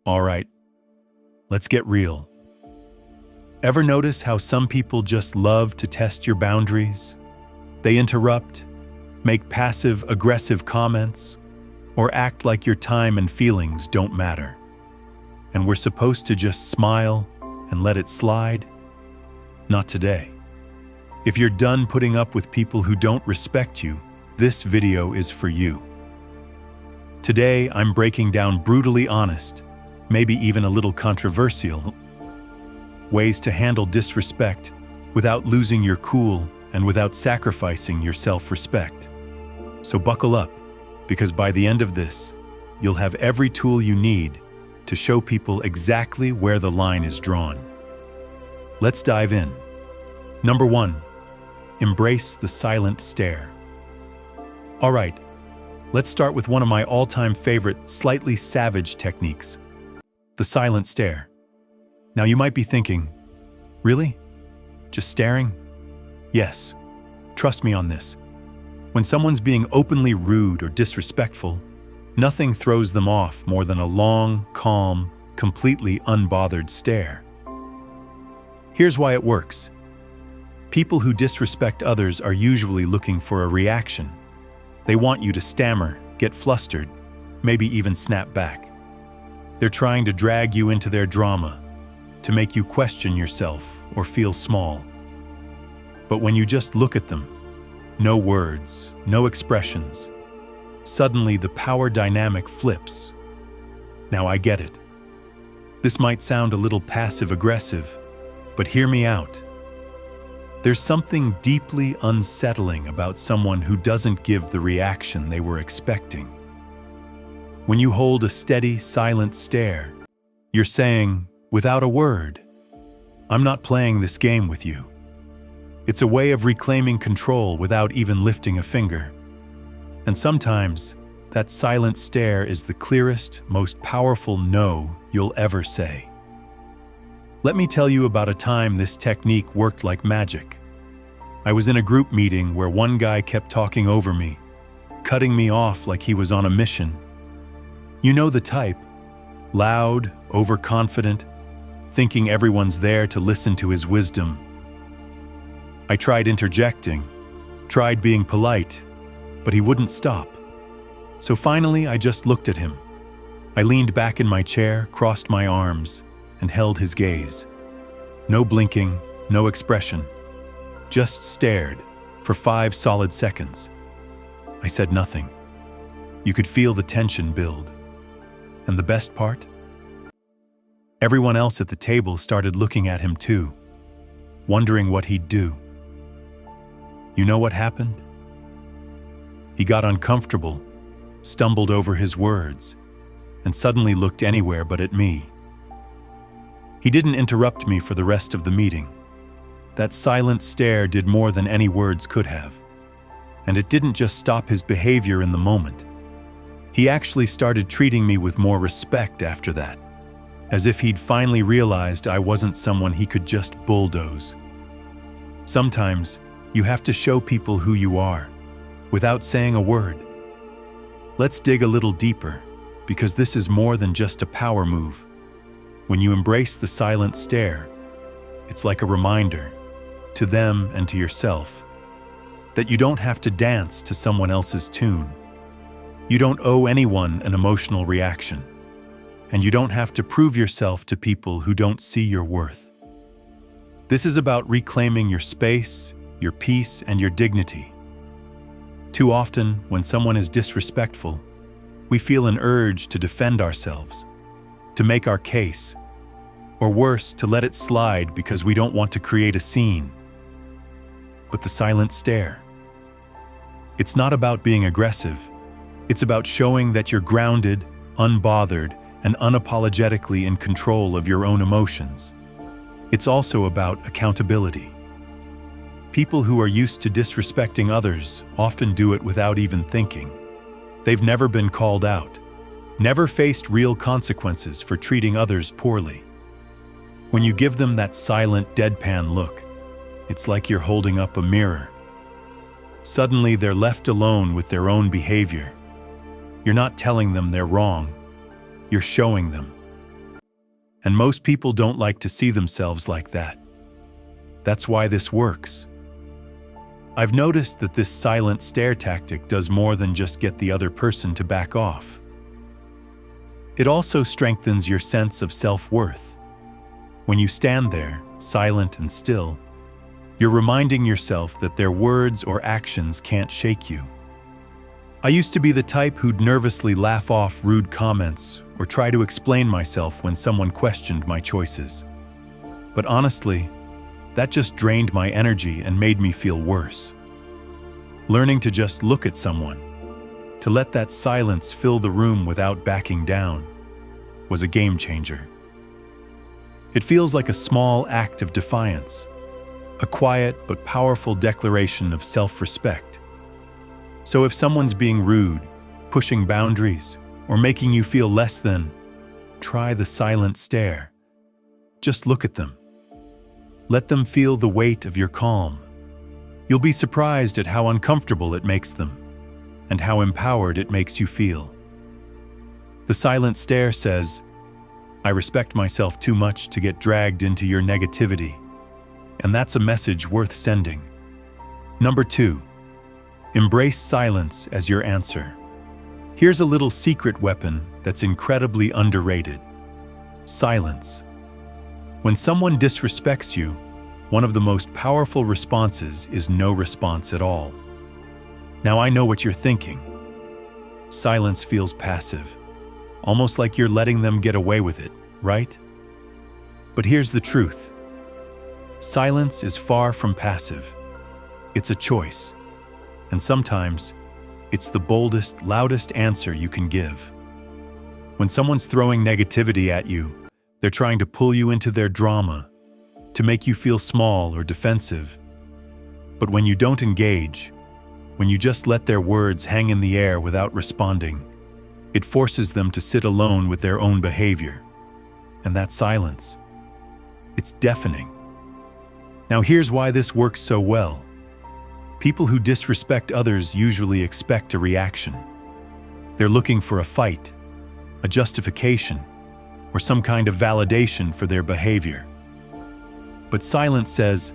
All right, let's get real. Ever notice how some people just love to test your boundaries? They interrupt, make passive-aggressive comments, or act like your time and feelings don't matter. And we're supposed to just smile and let it slide? Not today. If you're done putting up with people who don't respect you, this video is for you. Today, I'm breaking down brutally honest, maybe even a little controversial, ways to handle disrespect without losing your cool and without sacrificing your self-respect. So buckle up, because by the end of this, you'll have every tool you need to show people exactly where the line is drawn. Let's dive in. Number 1, embrace the silent stare. All right, let's start with one of my all-time favorite, slightly savage techniques, the silent stare. Now you might be thinking, really? Just staring? Yes, trust me on this. When someone's being openly rude or disrespectful, nothing throws them off more than a long, calm, completely unbothered stare. Here's why it works. People who disrespect others are usually looking for a reaction. They want you to stammer, get flustered, maybe even snap back. They're trying to drag you into their drama, to make you question yourself or feel small. But when you just look at them, no words, no expressions, suddenly the power dynamic flips. Now I get it. This might sound a little passive-aggressive, but hear me out. There's something deeply unsettling about someone who doesn't give the reaction they were expecting. When you hold a steady, silent stare, you're saying, without a word, I'm not playing this game with you. It's a way of reclaiming control without even lifting a finger. And sometimes, that silent stare is the clearest, most powerful no you'll ever say. Let me tell you about a time this technique worked like magic. I was in a group meeting where one guy kept talking over me, cutting me off like he was on a mission. You know the type, loud, overconfident, thinking everyone's there to listen to his wisdom. I tried interjecting, tried being polite, but he wouldn't stop. So finally, I just looked at him. I leaned back in my chair, crossed my arms, and held his gaze. No blinking, no expression. Just stared for 5 solid seconds. I said nothing. You could feel the tension build. And the best part? Everyone else at the table started looking at him too, wondering what he'd do. You know what happened? He got uncomfortable, stumbled over his words, and suddenly looked anywhere but at me. He didn't interrupt me for the rest of the meeting. That silent stare did more than any words could have. And it didn't just stop his behavior in the moment. He actually started treating me with more respect after that, as if he'd finally realized I wasn't someone he could just bulldoze. Sometimes, you have to show people who you are, without saying a word. Let's dig a little deeper, because this is more than just a power move. When you embrace the silent stare, it's like a reminder, to them and to yourself, that you don't have to dance to someone else's tune. You don't owe anyone an emotional reaction, and you don't have to prove yourself to people who don't see your worth. This is about reclaiming your space, your peace, and your dignity. Too often, when someone is disrespectful, we feel an urge to defend ourselves, to make our case, or worse, to let it slide because we don't want to create a scene. But the silent stare. It's not about being aggressive. It's about showing that you're grounded, unbothered, and unapologetically in control of your own emotions. It's also about accountability. People who are used to disrespecting others often do it without even thinking. They've never been called out, never faced real consequences for treating others poorly. When you give them that silent, deadpan look, it's like you're holding up a mirror. Suddenly, they're left alone with their own behavior. You're not telling them they're wrong. You're showing them. And most people don't like to see themselves like that. That's why this works. I've noticed that this silent stare tactic does more than just get the other person to back off. It also strengthens your sense of self-worth. When you stand there, silent and still, you're reminding yourself that their words or actions can't shake you. I used to be the type who'd nervously laugh off rude comments or try to explain myself when someone questioned my choices. But honestly, that just drained my energy and made me feel worse. Learning to just look at someone, to let that silence fill the room without backing down, was a game changer. It feels like a small act of defiance, a quiet but powerful declaration of self-respect. So if someone's being rude, pushing boundaries, or making you feel less than, try the silent stare. Just look at them. Let them feel the weight of your calm. You'll be surprised at how uncomfortable it makes them, and how empowered it makes you feel. The silent stare says, I respect myself too much to get dragged into your negativity. And that's a message worth sending. Number 2, embrace silence as your answer. Here's a little secret weapon that's incredibly underrated. Silence. When someone disrespects you, one of the most powerful responses is no response at all. Now I know what you're thinking. Silence feels passive, almost like you're letting them get away with it, right? But here's the truth. Silence is far from passive. It's a choice. And sometimes, it's the boldest, loudest answer you can give. When someone's throwing negativity at you, they're trying to pull you into their drama, to make you feel small or defensive. But when you don't engage, when you just let their words hang in the air without responding, it forces them to sit alone with their own behavior. And that silence, it's deafening. Now here's why this works so well. People who disrespect others usually expect a reaction. They're looking for a fight, a justification, or some kind of validation for their behavior. But silence says,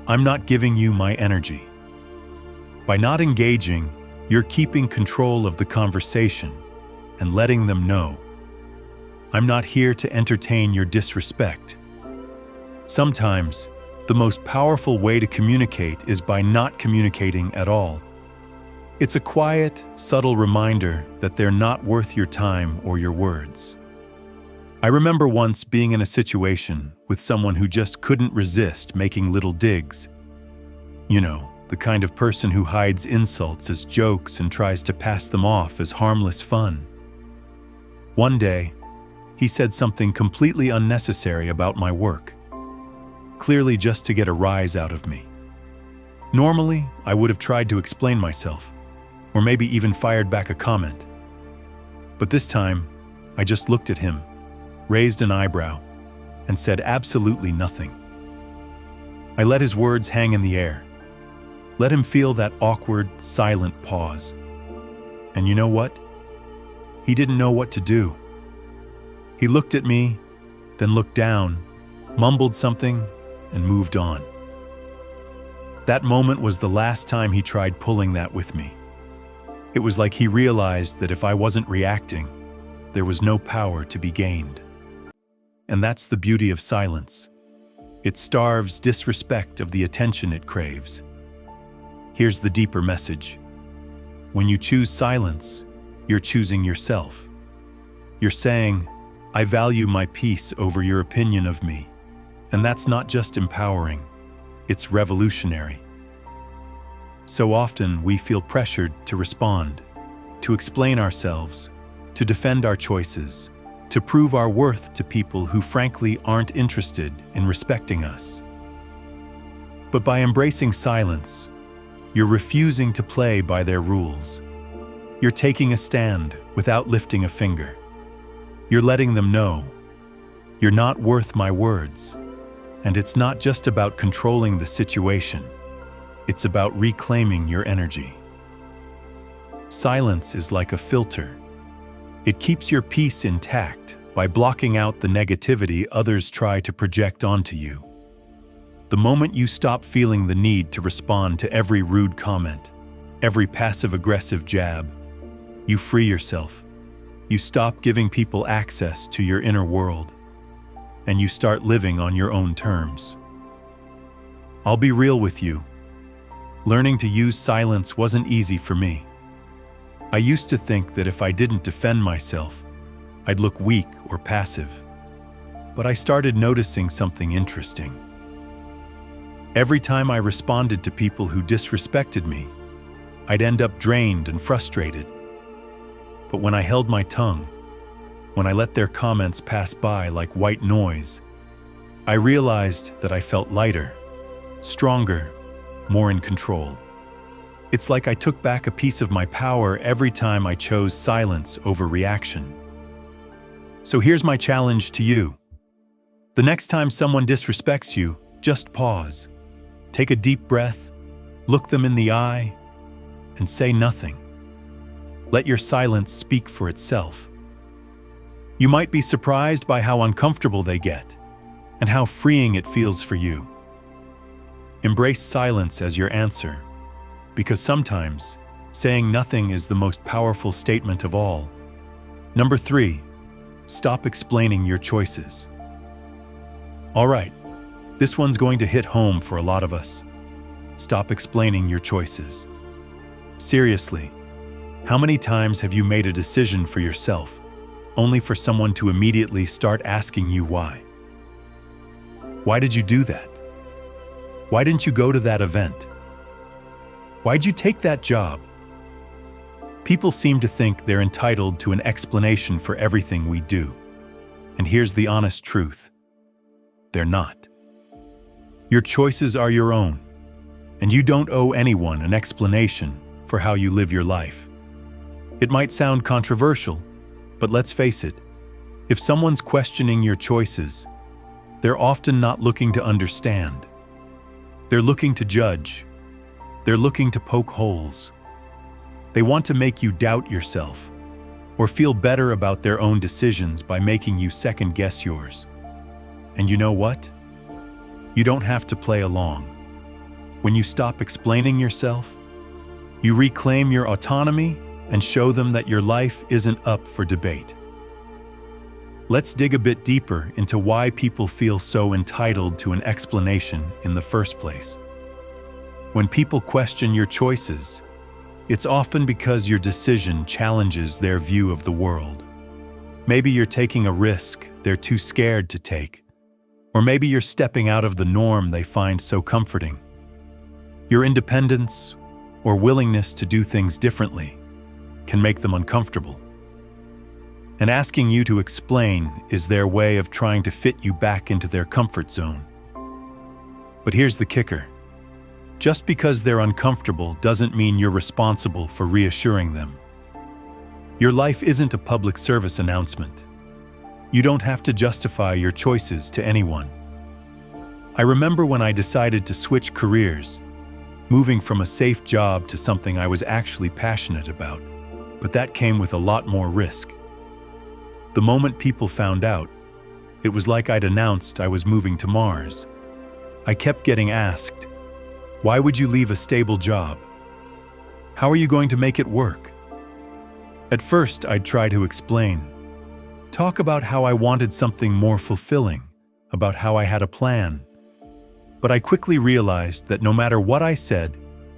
I'm not giving you my energy. By not engaging, you're keeping control of the conversation and letting them know, I'm not here to entertain your disrespect. Sometimes, the most powerful way to communicate is by not communicating at all. It's a quiet, subtle reminder that they're not worth your time or your words. I remember once being in a situation with someone who just couldn't resist making little digs. You know, the kind of person who hides insults as jokes and tries to pass them off as harmless fun. One day, he said something completely unnecessary about my work, clearly just to get a rise out of me. Normally, I would have tried to explain myself, or maybe even fired back a comment. But this time, I just looked at him, raised an eyebrow, and said absolutely nothing. I let his words hang in the air, let him feel that awkward, silent pause. And you know what? He didn't know what to do. He looked at me, then looked down, mumbled something, and moved on. That moment was the last time he tried pulling that with me. It was like he realized that if I wasn't reacting, there was no power to be gained. And that's the beauty of silence. It starves disrespect of the attention it craves. Here's the deeper message. When you choose silence, you're choosing yourself. You're saying, I value my peace over your opinion of me. And that's not just empowering, it's revolutionary. So often we feel pressured to respond, to explain ourselves, to defend our choices, to prove our worth to people who frankly aren't interested in respecting us. But by embracing silence, you're refusing to play by their rules. You're taking a stand without lifting a finger. You're letting them know, you're not worth my words. And it's not just about controlling the situation. It's about reclaiming your energy. Silence is like a filter. It keeps your peace intact, by blocking out the negativity others try to project onto you. The moment you stop feeling the need to respond to every rude comment, every passive-aggressive jab, you free yourself. You stop giving people access to your inner world, and you start living on your own terms. I'll be real with you. Learning to use silence wasn't easy for me. I used to think that if I didn't defend myself, I'd look weak or passive. But I started noticing something interesting. Every time I responded to people who disrespected me, I'd end up drained and frustrated. But when I held my tongue, when I let their comments pass by like white noise, I realized that I felt lighter, stronger, more in control. It's like I took back a piece of my power every time I chose silence over reaction. So here's my challenge to you. The next time someone disrespects you, just pause. Take a deep breath, look them in the eye, and say nothing. Let your silence speak for itself. You might be surprised by how uncomfortable they get, and how freeing it feels for you. Embrace silence as your answer, because sometimes saying nothing is the most powerful statement of all. Number 3, stop explaining your choices. All right, this one's going to hit home for a lot of us. Stop explaining your choices. Seriously, how many times have you made a decision for yourself, only for someone to immediately start asking you why? Why did you do that? Why didn't you go to that event? Why'd you take that job? People seem to think they're entitled to an explanation for everything we do. And here's the honest truth. They're not. Your choices are your own, and you don't owe anyone an explanation for how you live your life. It might sound controversial, but let's face it, if someone's questioning your choices, they're often not looking to understand. They're looking to judge. They're looking to poke holes. They want to make you doubt yourself or feel better about their own decisions by making you second-guess yours. And you know what? You don't have to play along. When you stop explaining yourself, you reclaim your autonomy and show them that your life isn't up for debate. Let's dig a bit deeper into why people feel so entitled to an explanation in the first place. When people question your choices, it's often because your decision challenges their view of the world. Maybe you're taking a risk they're too scared to take, or maybe you're stepping out of the norm they find so comforting. Your independence or willingness to do things differently can make them uncomfortable. And asking you to explain is their way of trying to fit you back into their comfort zone. But here's the kicker. Just because they're uncomfortable doesn't mean you're responsible for reassuring them. Your life isn't a public service announcement. You don't have to justify your choices to anyone. I remember when I decided to switch careers, moving from a safe job to something I was actually passionate about, but that came with a lot more risk. The moment people found out, it was like I'd announced I was moving to Mars. I kept getting asked, why would you leave a stable job? How are you going to make it work? At first, I'd try to explain, talk about how I wanted something more fulfilling, about how I had a plan. But I quickly realized that no matter what I said,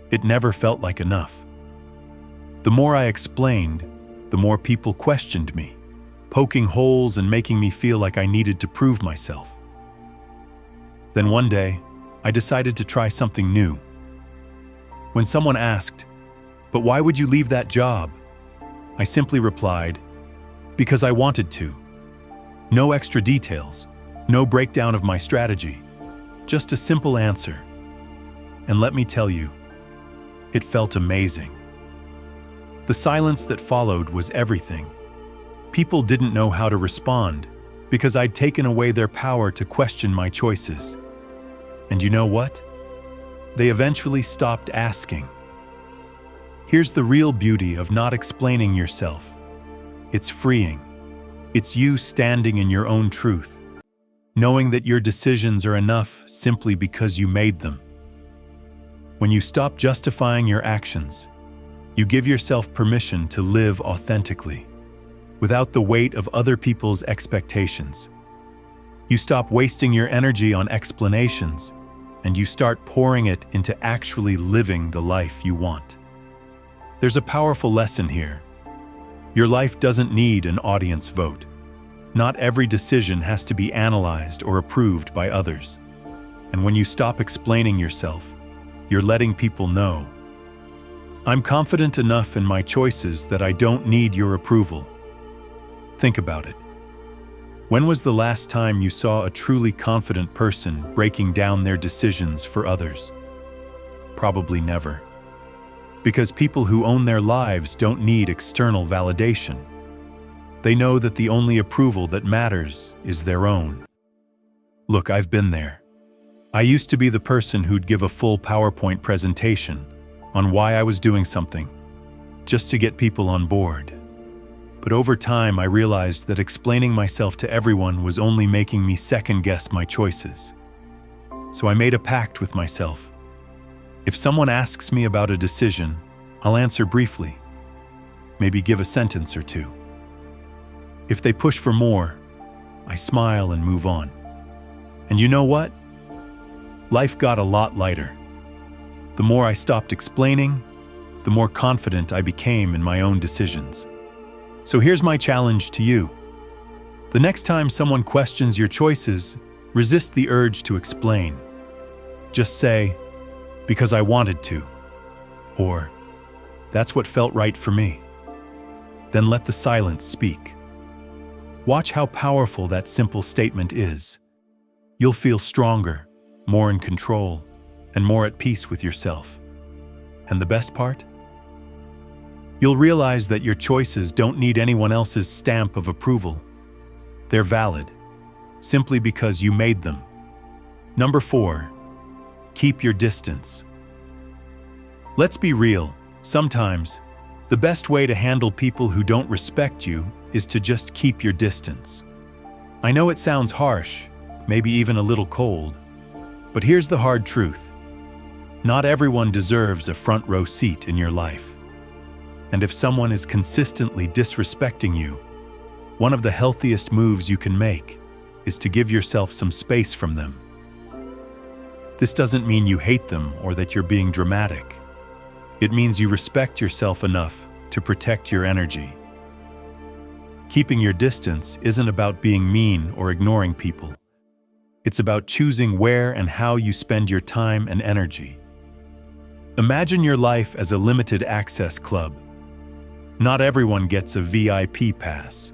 it never felt like enough. The more I explained, the more people questioned me, poking holes and making me feel like I needed to prove myself. Then one day, I decided to try something new. When someone asked, "But why would you leave that job?" I simply replied, "Because I wanted to." No extra details, no breakdown of my strategy, just a simple answer. And let me tell you, it felt amazing. The silence that followed was everything. People didn't know how to respond because I'd taken away their power to question my choices. And you know what? They eventually stopped asking. Here's the real beauty of not explaining yourself. It's freeing. It's you standing in your own truth, knowing that your decisions are enough simply because you made them. When you stop justifying your actions, you give yourself permission to live authentically, without the weight of other people's expectations. You stop wasting your energy on explanations, and you start pouring it into actually living the life you want. There's a powerful lesson here. Your life doesn't need an audience vote. Not every decision has to be analyzed or approved by others. And when you stop explaining yourself, you're letting people know, I'm confident enough in my choices that I don't need your approval. Think about it. When was the last time you saw a truly confident person breaking down their decisions for others? Probably never. Because people who own their lives don't need external validation. They know that the only approval that matters is their own. Look, I've been there. I used to be the person who'd give a full PowerPoint presentation on why I was doing something, just to get people on board. But over time, I realized that explaining myself to everyone was only making me second-guess my choices. So I made a pact with myself. If someone asks me about a decision, I'll answer briefly, maybe give a sentence or two. If they push for more, I smile and move on. And you know what? Life got a lot lighter. The more I stopped explaining, the more confident I became in my own decisions. So here's my challenge to you. The next time someone questions your choices, resist the urge to explain. Just say, because I wanted to, or that's what felt right for me. Then let the silence speak. Watch how powerful that simple statement is. You'll feel stronger, more in control, and more at peace with yourself. And the best part? You'll realize that your choices don't need anyone else's stamp of approval. They're valid, simply because you made them. Number 4, keep your distance. Let's be real, sometimes, the best way to handle people who don't respect you is to just keep your distance. I know it sounds harsh, maybe even a little cold, but here's the hard truth. Not everyone deserves a front row seat in your life. And if someone is consistently disrespecting you, one of the healthiest moves you can make is to give yourself some space from them. This doesn't mean you hate them or that you're being dramatic. It means you respect yourself enough to protect your energy. Keeping your distance isn't about being mean or ignoring people. It's about choosing where and how you spend your time and energy. Imagine your life as a limited access club. Not everyone gets a VIP pass.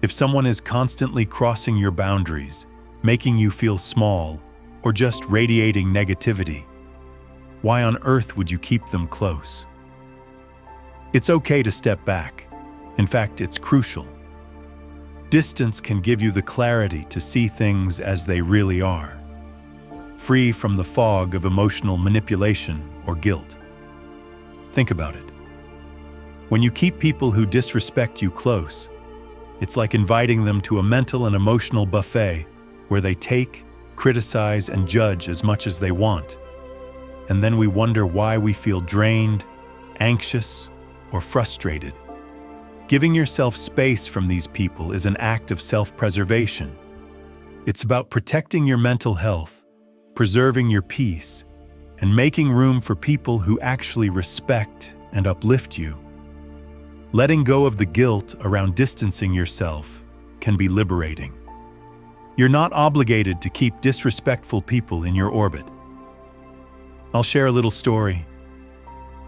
If someone is constantly crossing your boundaries, making you feel small, or just radiating negativity, why on earth would you keep them close? It's okay to step back. In fact, it's crucial. Distance can give you the clarity to see things as they really are, free from the fog of emotional manipulation or guilt. Think about it. When you keep people who disrespect you close, it's like inviting them to a mental and emotional buffet where they take, criticize, and judge as much as they want. And then we wonder why we feel drained, anxious, or frustrated. Giving yourself space from these people is an act of self-preservation. It's about protecting your mental health, preserving your peace, and making room for people who actually respect and uplift you. Letting go of the guilt around distancing yourself can be liberating. You're not obligated to keep disrespectful people in your orbit. I'll share a little story.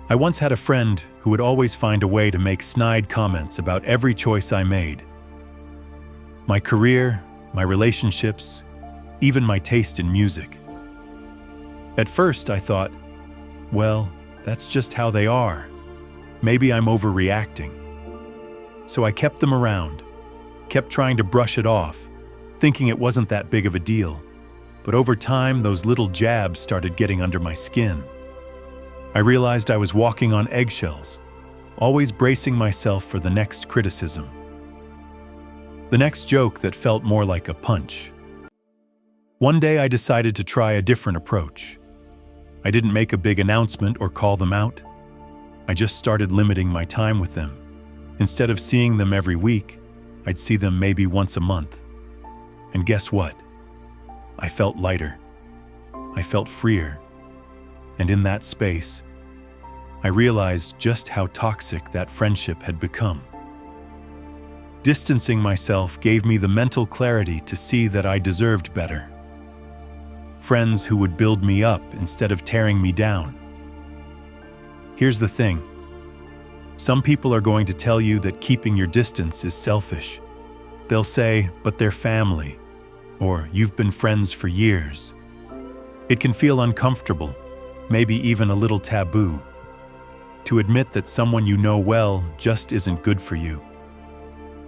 I once had a friend who would always find a way to make snide comments about every choice I made. My career, my relationships, even my taste in music. At first I thought, well, that's just how they are. Maybe I'm overreacting. So I kept them around, kept trying to brush it off, thinking it wasn't that big of a deal. But over time, those little jabs started getting under my skin. I realized I was walking on eggshells, always bracing myself for the next criticism. The next joke that felt more like a punch. One day I decided to try a different approach. I didn't make a big announcement or call them out. I just started limiting my time with them. Instead of seeing them every week, I'd see them maybe once a month. And guess what? I felt lighter. I felt freer. And in that space, I realized just how toxic that friendship had become. Distancing myself gave me the mental clarity to see that I deserved better. Friends who would build me up instead of tearing me down. Here's the thing. Some people are going to tell you that keeping your distance is selfish. They'll say, but they're family, or you've been friends for years. It can feel uncomfortable, maybe even a little taboo, to admit that someone you know well just isn't good for you.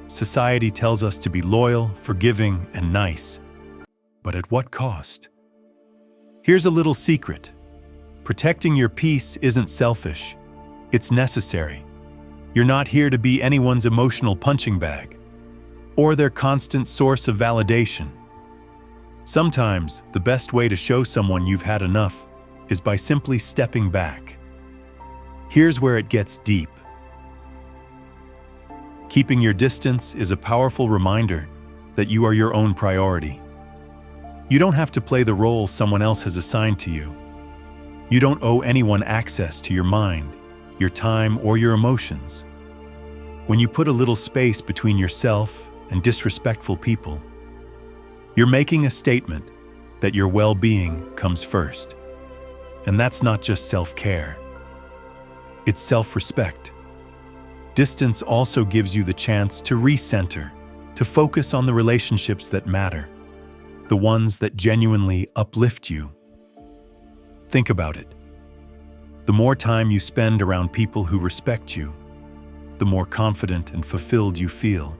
Society tells us to be loyal, forgiving, and nice. But at what cost? Here's a little secret. Protecting your peace isn't selfish. It's necessary. You're not here to be anyone's emotional punching bag, or their constant source of validation. Sometimes, the best way to show someone you've had enough is by simply stepping back. Here's where it gets deep. Keeping your distance is a powerful reminder that you are your own priority. You don't have to play the role someone else has assigned to you. You don't owe anyone access to your mind, your time, or your emotions. When you put a little space between yourself and disrespectful people, you're making a statement that your well-being comes first. And that's not just self-care. It's self-respect. Distance also gives you the chance to recenter, to focus on the relationships that matter, the ones that genuinely uplift you. Think about it. The more time you spend around people who respect you, the more confident and fulfilled you feel.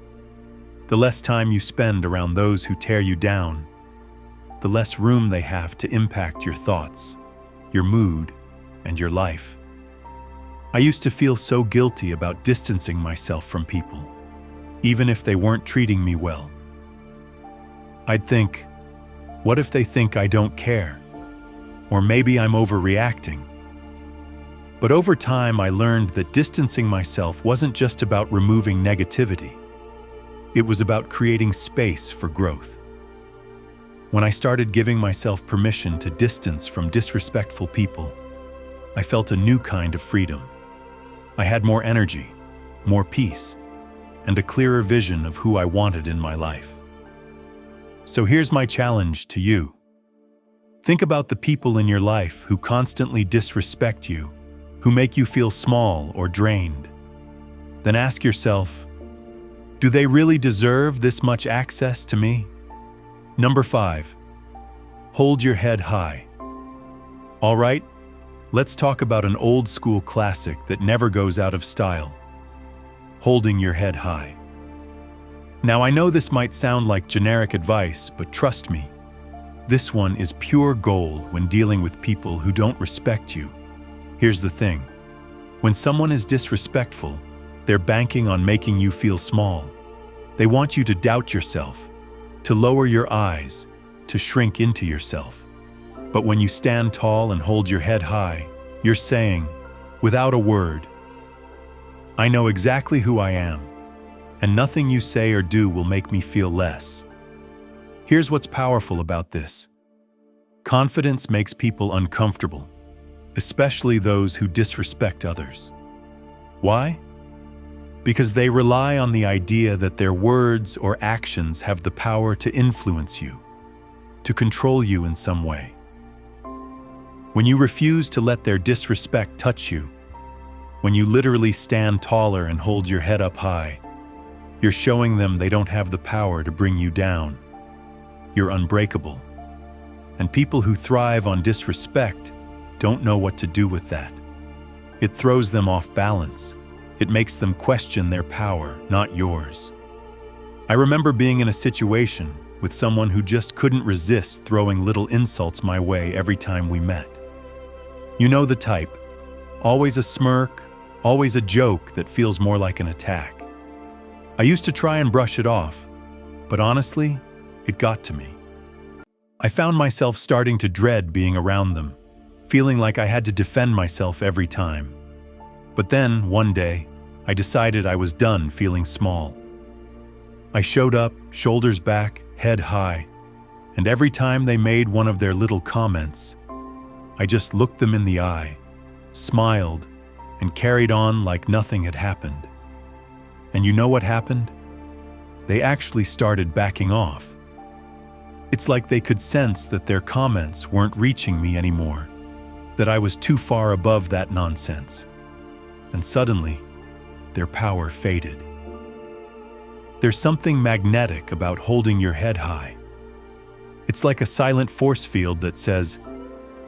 The less time you spend around those who tear you down, the less room they have to impact your thoughts, your mood, and your life. I used to feel so guilty about distancing myself from people, even if they weren't treating me well. I'd think, what if they think I don't care? Or maybe I'm overreacting. But over time, I learned that distancing myself wasn't just about removing negativity. It was about creating space for growth. When I started giving myself permission to distance from disrespectful people, I felt a new kind of freedom. I had more energy, more peace, and a clearer vision of who I wanted in my life. So here's my challenge to you. Think about the people in your life who constantly disrespect you, who make you feel small or drained. Then ask yourself, do they really deserve this much access to me? Number 5, hold your head high. All right, let's talk about an old school classic that never goes out of style. Holding your head high. Now I know this might sound like generic advice, but trust me, this one is pure gold when dealing with people who don't respect you. Here's the thing. When someone is disrespectful, they're banking on making you feel small. They want you to doubt yourself, to lower your eyes, to shrink into yourself. But when you stand tall and hold your head high, you're saying, without a word, I know exactly who I am, and nothing you say or do will make me feel less. Here's what's powerful about this. Confidence makes people uncomfortable, especially those who disrespect others. Why? Because they rely on the idea that their words or actions have the power to influence you, to control you in some way. When you refuse to let their disrespect touch you, when you literally stand taller and hold your head up high, you're showing them they don't have the power to bring you down. You're unbreakable. And people who thrive on disrespect don't know what to do with that. It throws them off balance. It makes them question their power, not yours. I remember being in a situation with someone who just couldn't resist throwing little insults my way every time we met. You know the type. Always a smirk, always a joke that feels more like an attack. I used to try and brush it off, But honestly, it got to me. I found myself starting to dread being around them, feeling like I had to defend myself every time. But then, one day, I decided I was done feeling small. I showed up, shoulders back, head high, and every time they made one of their little comments, I just looked them in the eye, smiled, and carried on like nothing had happened. And you know what happened? They actually started backing off. It's like they could sense that their comments weren't reaching me anymore, that I was too far above that nonsense. And suddenly, their power faded. There's something magnetic about holding your head high. It's like a silent force field that says,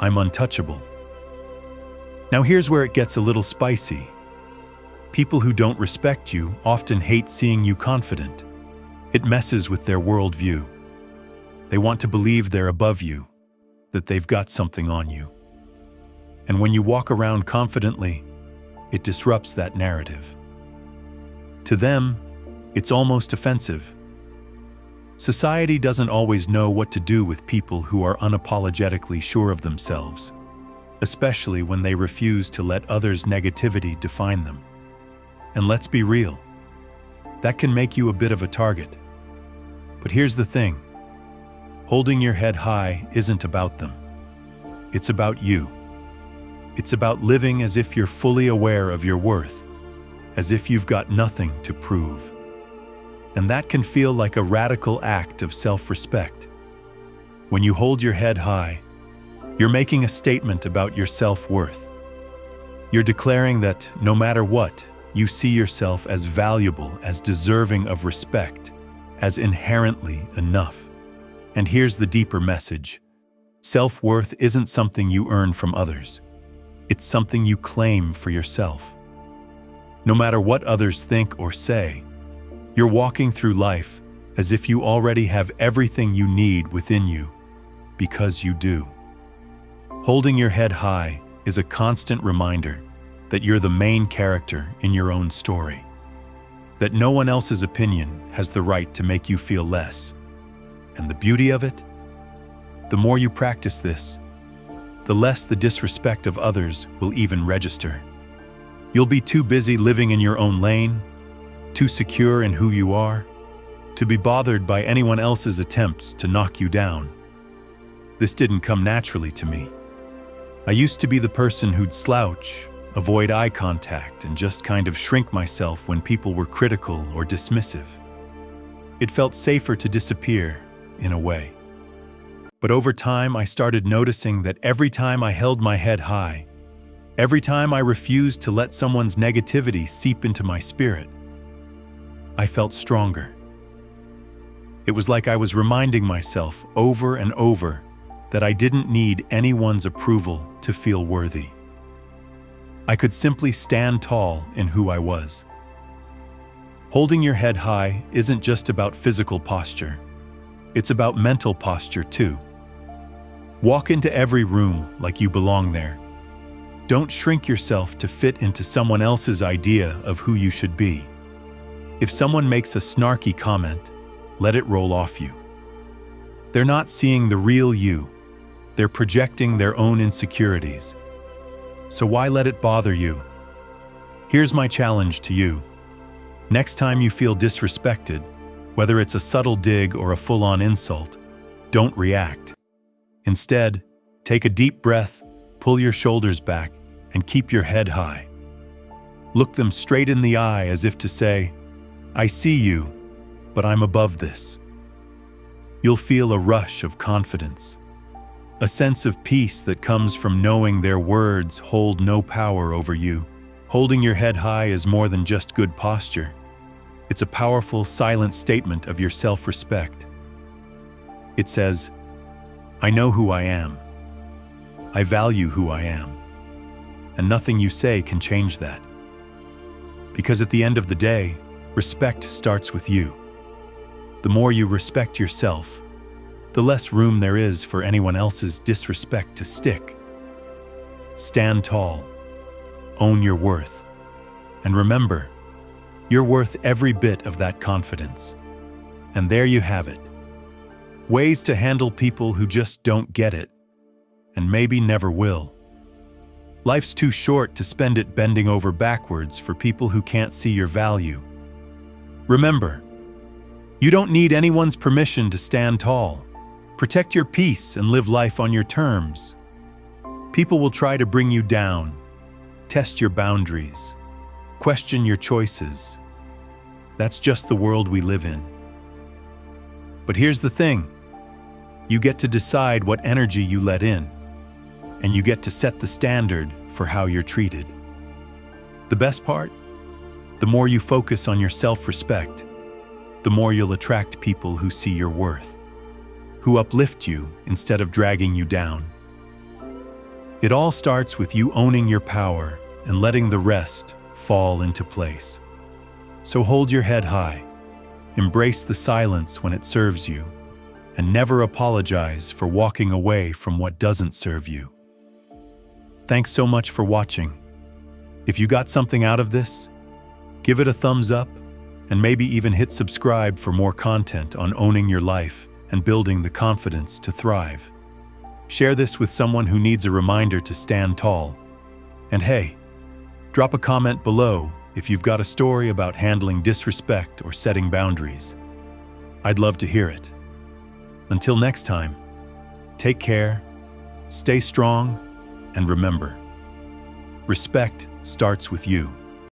"I'm untouchable." Now here's where it gets a little spicy. People who don't respect you often hate seeing you confident. It messes with their worldview. They want to believe they're above you, that they've got something on you. And when you walk around confidently, it disrupts that narrative. To them, it's almost offensive. Society doesn't always know what to do with people who are unapologetically sure of themselves, especially when they refuse to let others' negativity define them. And let's be real, that can make you a bit of a target. But here's the thing. Holding your head high isn't about them. It's about you. It's about living as if you're fully aware of your worth, as if you've got nothing to prove. And that can feel like a radical act of self-respect. When you hold your head high, you're making a statement about your self-worth. You're declaring that no matter what, you see yourself as valuable, as deserving of respect, as inherently enough. And here's the deeper message. Self-worth isn't something you earn from others. It's something you claim for yourself. No matter what others think or say, you're walking through life as if you already have everything you need within you, because you do. Holding your head high is a constant reminder that you're the main character in your own story, that no one else's opinion has the right to make you feel less. And the beauty of it? The more you practice this, the less the disrespect of others will even register. You'll be too busy living in your own lane, too secure in who you are, to be bothered by anyone else's attempts to knock you down. This didn't come naturally to me. I used to be the person who'd slouch, avoid eye contact, and just kind of shrink myself when people were critical or dismissive. It felt safer to disappear, in a way. But over time, I started noticing that every time I held my head high, every time I refused to let someone's negativity seep into my spirit, I felt stronger. It was like I was reminding myself over and over that I didn't need anyone's approval to feel worthy. I could simply stand tall in who I was. Holding your head high isn't just about physical posture. It's about mental posture too. Walk into every room like you belong there. Don't shrink yourself to fit into someone else's idea of who you should be. If someone makes a snarky comment, let it roll off you. They're not seeing the real you. They're projecting their own insecurities. So why let it bother you? Here's my challenge to you. Next time you feel disrespected, whether it's a subtle dig or a full-on insult, don't react. Instead, take a deep breath, pull your shoulders back, and keep your head high. Look them straight in the eye as if to say, "I see you, but I'm above this." You'll feel a rush of confidence, a sense of peace that comes from knowing their words hold no power over you. Holding your head high is more than just good posture. It's a powerful, silent statement of your self-respect. It says, "I know who I am. I value who I am. And nothing you say can change that." Because at the end of the day, respect starts with you. The more you respect yourself, the less room there is for anyone else's disrespect to stick. Stand tall. Own your worth. And remember, you're worth every bit of that confidence. And there you have it. Ways to handle people who just don't get it, and maybe never will. Life's too short to spend it bending over backwards for people who can't see your value. Remember, you don't need anyone's permission to stand tall. Protect your peace and live life on your terms. People will try to bring you down, test your boundaries, question your choices. That's just the world we live in. But here's the thing. You get to decide what energy you let in, and you get to set the standard for how you're treated. The best part? The more you focus on your self-respect, the more you'll attract people who see your worth, who uplift you instead of dragging you down. It all starts with you owning your power and letting the rest fall into place. So hold your head high, embrace the silence when it serves you, and never apologize for walking away from what doesn't serve you. Thanks so much for watching. If you got something out of this, give it a thumbs up and maybe even hit subscribe for more content on owning your life and building the confidence to thrive. Share this with someone who needs a reminder to stand tall. And hey, drop a comment below if you've got a story about handling disrespect or setting boundaries. I'd love to hear it. Until next time, take care, stay strong, and remember, respect starts with you.